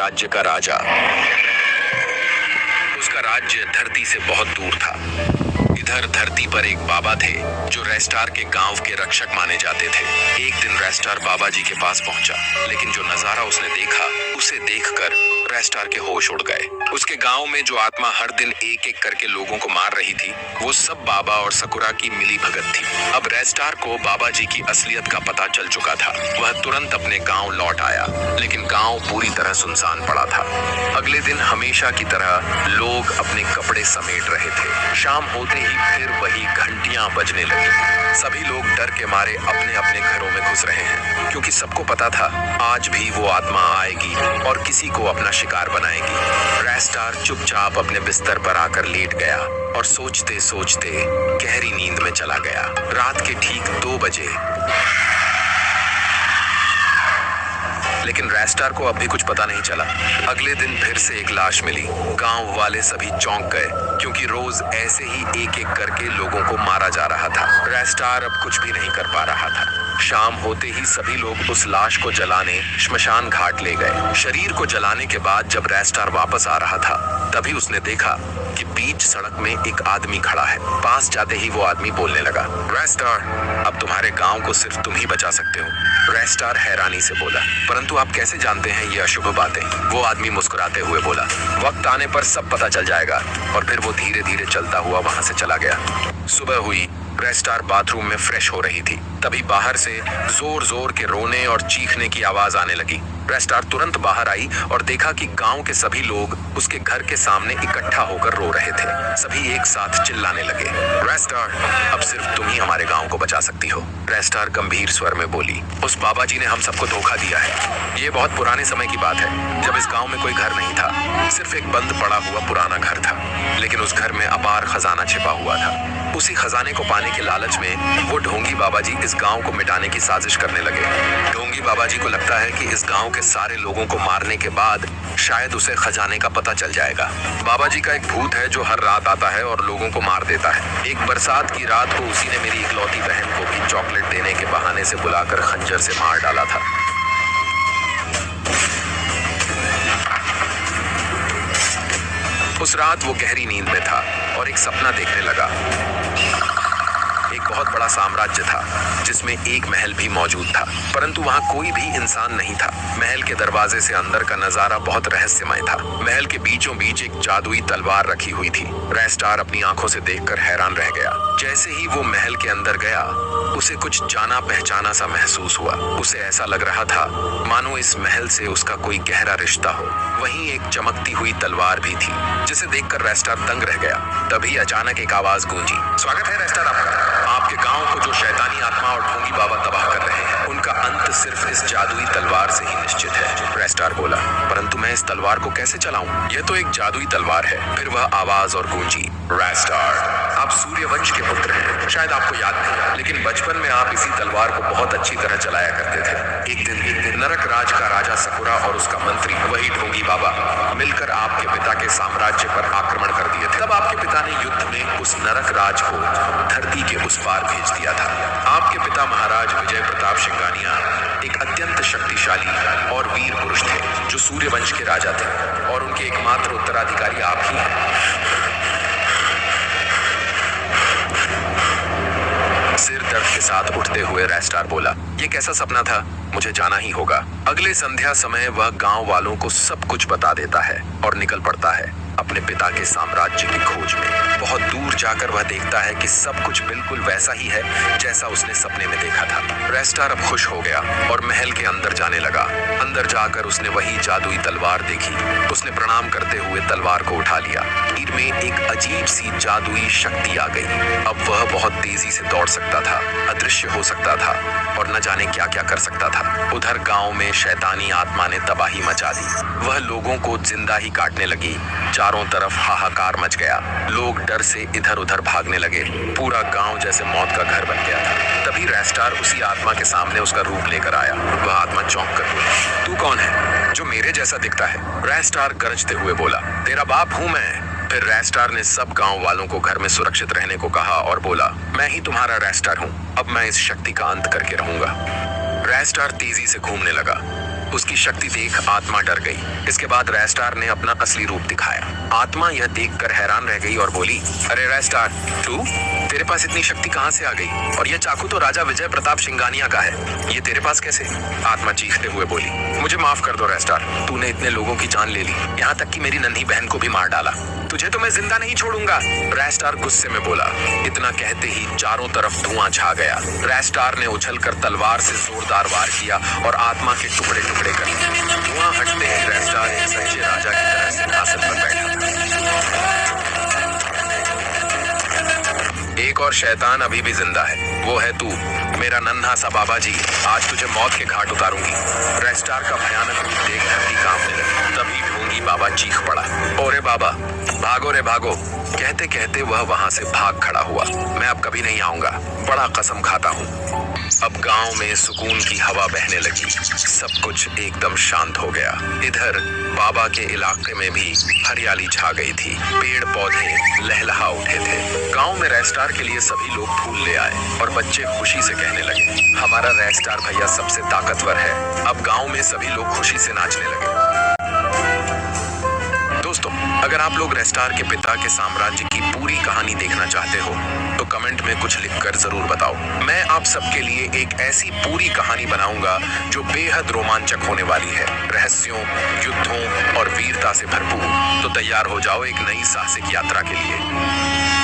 राज्य का राजा। उसका राज्य धरती से बहुत दूर था। इधर धरती पर एक बाबा थे जो रेस्टार के गांव के रक्षक माने जाते थे। एक दिन रेस्टार बाबा जी के पास पहुंचा, लेकिन जो नजारा उसने देखा उसे देखकर रेस्टार के होश उड़ गए। उसके गांव में जो आत्मा हर दिन एक एक करके लोगों को मार रही थी, वो सब बाबा और सकुरा की मिली भगत थी। अब रेस्टार को बाबा जी की असलियत का पता चल चुका था। वह तुरंत अपने गांव लौट आया, लेकिन गांव पूरी तरह सुनसान पड़ा था। अगले दिन हमेशा की तरह लोग अपने कपड़े समेट रहे थे। शाम होते ही फिर वही घंटियां बजने लगी। सभी लोग डर के मारे अपने अपने घरों में घुस रहे हैं, क्योंकि सबको पता था आज भी वो आत्मा आएगी और किसी को अपना शिकार बनाएगी। रेस्टार चुपचाप अपने बिस्तर पर आकर लेट गया और सोचते सोचते गहरी नींद में चला गया। रात के ठीक 2 बजे, लेकिन रेस्टार को अब भी कुछ पता नहीं चला। अगले दिन फिर से एक लाश मिली। गांव वाले सभी चौंक गए, क्योंकि रोज ऐसे ही एक एक करके लोगों को मारा जा रहा था। रेस्टार अब कुछ भी नहीं कर पा रहा था। शाम होते ही सभी लोग उस लाश को जलाने श्मशान घाट ले गए। शरीर को जलाने के बाद जब रेस्टार वापस आ रहा था, तभी उसने देखा कि बीच सड़क में एक आदमी खड़ा है। पास जाते ही वो आदमी बोलने लगा, रेस्टार, अब तुम्हारे गांव को सिर्फ तुम ही बचा सकते हो। रेस्टार हैरानी से बोला, परंतु आप कैसे जानते हैं ये अशुभ बातें? वो आदमी मुस्कुराते हुए बोला, वक्त आने पर सब पता चल जाएगा। और फिर वो धीरे धीरे चलता हुआ वहां से चला गया। सुबह हुई। रेस्टार बाथरूम में फ्रेश हो रही थी, तभी बाहर से जोर जोर के रोने और चीखने की आवाज आने लगी। रेस्टार तुरंत बाहर आई और देखा कि गांव के सभी लोग उसके घर के सामने इकट्ठा होकर रो रहे थे। सभी एक साथ चिल्लाने लगे, रेस्टार, अब सिर्फ तुम ही हमारे गांव को बचा सकती हो। रेस्टार गंभीर स्वर में बोली, उस बाबा जी ने हम सबको धोखा दिया है। ये बहुत पुराने समय की बात है, जब इस गांव में कोई घर नहीं था, सिर्फ एक बंद पड़ा हुआ पुराना घर था। लेकिन उस घर में अपार खजाना छिपा हुआ था। उसी खजाने को पाने के लालच में वो ढोंगी बाबा जी इस गांव को मिटाने की साजिश करने लगे। ढोंगी बाबा जी को लगता है कि इस गांव के सारे लोगों को मारने के बाद शायद उसे खजाने का पता चल जाएगा। बाबा जी का एक भूत है जो हर रात आता है और लोगों को मार देता है। एक बरसात की रात को उसी ने मेरी इकलौती बहन को भी चॉकलेट देने के बहाने से बुलाकर खंजर से मार डाला था। उस रात वो गहरी नींद में था और एक सपना देखने लगा। एक बहुत बड़ा साम्राज्य था जिसमें एक महल भी मौजूद था, परंतु वहां कोई भी इंसान नहीं था। महल के दरवाजे से अंदर का नजारा बहुत रहस्यमय था। महल के बीचों बीच एक जादुई तलवार रखी हुई थी। रेस्टार अपनी आंखों से देखकर हैरान रह गया। जैसे ही वो महल के अंदर गया, उसे कुछ जाना पहचाना सा महसूस हुआ। उसे ऐसा लग रहा था मानो इस महल से उसका कोई गहरा रिश्ता हो। वहीं एक चमकती हुई तलवार भी थी, जिसे देखकर रेस्टार दंग रह गया। तभी अचानक एक आवाज गूंजी, स्वागत है रेस्टार आपका। आपके गांव को जो शैतानी आत्मा और ढोंगी बाबा तबाह कर रहे हैं, उनका अंत सिर्फ इस जादुई तलवार से ही निश्चित है। रेस्टार बोला, परंतु मैं इस तलवार को कैसे चलाऊं? यह तो एक जादुई तलवार है। फिर वह आवाज और गूंजी, रेस्टार, आप सूर्यवंश के पुत्र हैं। शायद आपको याद नहीं, लेकिन बचपन में आप इसी तलवार को बहुत अच्छी तरह चलाया करते थे। एक दिन नरक राज का राजा सकुरा और उसका मंत्री, वही ढोंगी बाबा, मिलकर आपके पिता के साम्राज्य पर आक्रमण कर दिए थे। तब आपके पिता ने युद्ध में उस नरक राज को धरती के उस पार भेज दिया था। आपके पिता महाराज विजय प्रताप सिंघानिया एक अत्यंत शक्तिशाली और वीर पुरुष थे, जो सूर्यवंश के राजा थे, और उनके एकमात्र उत्तराधिकारी आप ही हैं। सिर दर्द के साथ उठते हुए रेस्टार बोला, ये कैसा सपना था? मुझे जाना ही होगा। अगले संध्या समय वह गांव वालों को सब कुछ बता देता है और निकल पड़ता है अपने पिता के साम्राज्य की खोज में। बहुत दूर जाकर वह देखता है कि सब कुछ बिल्कुल वैसा ही है जैसा उसने सपने में देखा था। रेस्टार अब खुश हो गया और महल के अंदर जाने लगा। अंदर जाकर उसने वही जादुई तलवार देखी। उसने प्रणाम करते हुए तलवार को उठा लिया। तीर में एक अजीब सी जादुई शक्ति आ गई। अब वह बहुत तेजी से दौड़ सकता था, अदृश्य हो सकता था और न जाने क्या क्या कर सकता था। उधर गांव में शैतानी आत्मा ने तबाही मचा दी। वह लोगों को जिंदा ही काटने लगी। चारों तरफ हाहाकार मच गया। लोग डर से इधर उधर भागने लगे। पूरा गांव जैसे मौत का घर बन गया था। तभी रेस्टार उसी आत्मा के सामने उसका रूप लेकर आया। वह आत्मा चौंक कर बोली, तू कौन है जो मेरे जैसा दिखता है? रेस्टार गरजते हुए बोला, तेरा बाप हूं मैं। फिर रेस्टार ने सब गांव वालों को घर में सुरक्षित रहने को कहा और बोला, मैं ही तुम्हारा रेस्टार हूं। अब मैं इस शक्ति का अंत करके रहूंगा। रेस्टार तेजी से घूमने लगा। उसकी शक्ति देख आत्मा डर गई। इसके बाद रेस्टार ने अपना असली रूप दिखाया। आत्मा यह देखकर हैरान रह गई और बोली, अरे रेस्टार, तू? तेरे पास इतनी शक्ति कहाँ से आ गई? और यह चाकू तो राजा विजय प्रताप सिंघानिया का है, ये तेरे पास कैसे? आत्मा चीखते हुए बोली, मुझे माफ कर दो रेस्टार, तूने इतने लोगों की जान ले ली, यहाँ तक कि मेरी नन्ही बहन को भी मार डाला। तुझे तो मैं जिंदा नहीं छोड़ूंगा, रेस्टार गुस्से में बोला। इतना कहते ही चारों तरफ धुआं छा गया। रेस्टार ने उछलकर तलवार से जोरदार वार किया और आत्मा के टुकड़े टुकड़े कर दिए। धुआं हटते ही रेस्टार एक सच्चे राजा की तरह सिंहासन पर बैठा था। एक और शैतान अभी भी जिंदा है, वो है तू, मेरा नन्हा सा बाबा जी। आज तुझे मौत के घाट उतारूंगी। रेस्टार का भयानक रूप देख धरती कांपने लगी। तभी ढोंगी बाबा चीख पड़ा, ओरे बाबा, भागो रे भागो। कहते कहते वह वहां से भाग खड़ा हुआ। मैं अब कभी नहीं आऊंगा, बड़ा कसम खाता हूँ। अब गांव में सुकून की हवा बहने लगी। सब कुछ एकदम शांत हो गया। इधर बाबा के इलाके में भी हरियाली छा गई थी। पेड़ पौधे लहलहा उठे थे। गांव में रेस्टार के लिए सभी लोग फूल ले आए और बच्चे खुशी से कहने लगे, हमारा रेस्टार भैया सबसे ताकतवर है। अब गांव में सभी लोग खुशी से नाचने लगे। दोस्तों, अगर आप लोग रेस्टार के पिता के साम्राज्य की पूरी कहानी देखना चाहते हो तो कमेंट में कुछ लिखकर जरूर बताओ। मैं आप सबके लिए एक ऐसी पूरी कहानी बनाऊंगा जो बेहद रोमांचक होने वाली है, रहस्यों, युद्धों और वीरता से भरपूर। तो तैयार हो जाओ एक नई साहसिक यात्रा के लिए।